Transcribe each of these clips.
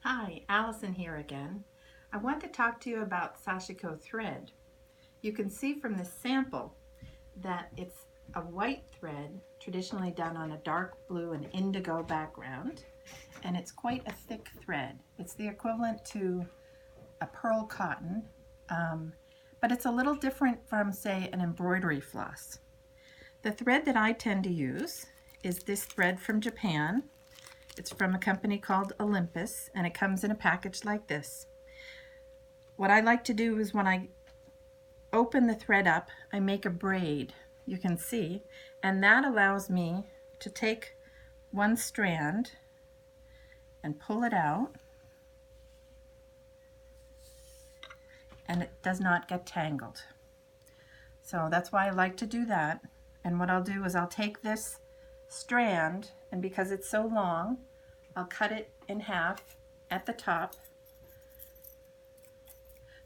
Hi, Allison here again. I want to talk to you about Sashiko thread. You can see from this sample that it's a white thread traditionally done on a dark blue and indigo background, and it's quite a thick thread. It's the equivalent to a pearl cotton, but it's a little different from, say, an embroidery floss. The thread that I tend to use is this thread from Japan. It's from a company called Olympus, and it comes in a package like this. What I like to do is when I open the thread up, I make a braid, you can see, and that allows me to take one strand and pull it out, and it does not get tangled. So that's why I like to do that. And what I'll do is I'll take this strand, and because it's so long, I'll cut it in half at the top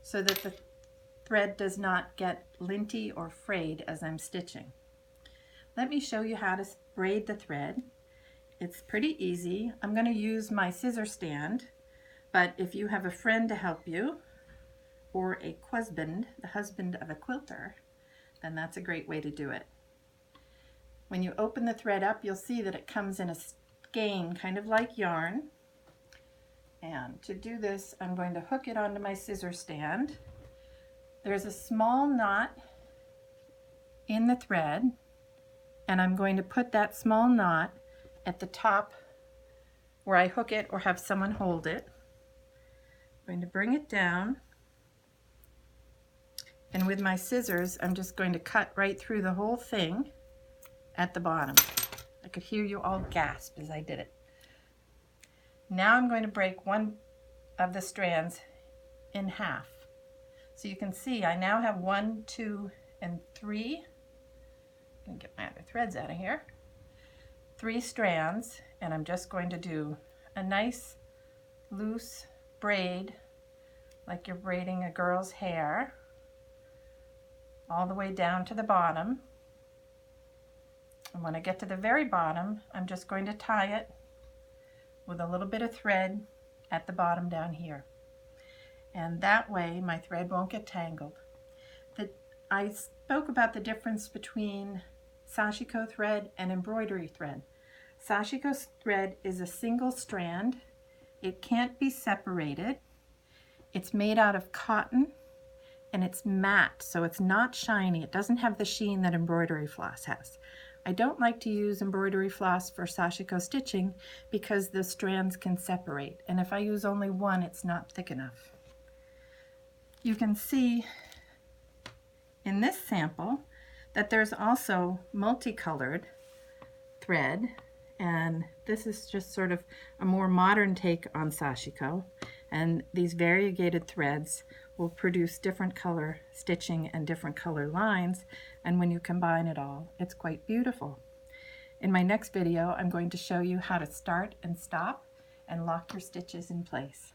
so that the thread does not get linty or frayed as I'm stitching. Let me show you how to braid the thread. It's pretty easy. I'm going to use my scissor stand, but if you have a friend to help you, or a husband, the husband of a quilter, then that's a great way to do it. When you open the thread up, you'll see that it comes in a skein, kind of like yarn. And to do this, I'm going to hook it onto my scissor stand. There's a small knot in the thread, and I'm going to put that small knot at the top where I hook it or have someone hold it. I'm going to bring it down, and with my scissors, I'm just going to cut right through the whole thing at the bottom. I could hear you all gasp as I did it. Now I'm going to break one of the strands in half. So you can see I now have 1, 2, and 3. I'm going to get my other threads out of here. 3 strands, and I'm just going to do a nice loose braid like you're braiding a girl's hair all the way down to the bottom. And when I get to the very bottom, I'm just going to tie it with a little bit of thread at the bottom down here. And that way my thread won't get tangled. I spoke about the difference between Sashiko thread and embroidery thread. Sashiko thread is a single strand. It can't be separated. It's made out of cotton, and it's matte, so it's not shiny. It doesn't have the sheen that embroidery floss has. I don't like to use embroidery floss for Sashiko stitching because the strands can separate, and if I use only one, it's not thick enough. You can see in this sample that there's also multicolored thread, and this is just sort of a more modern take on Sashiko, and these variegated threads will produce different color stitching and different color lines, and when you combine it all, it's quite beautiful. In my next video, I'm going to show you how to start and stop and lock your stitches in place.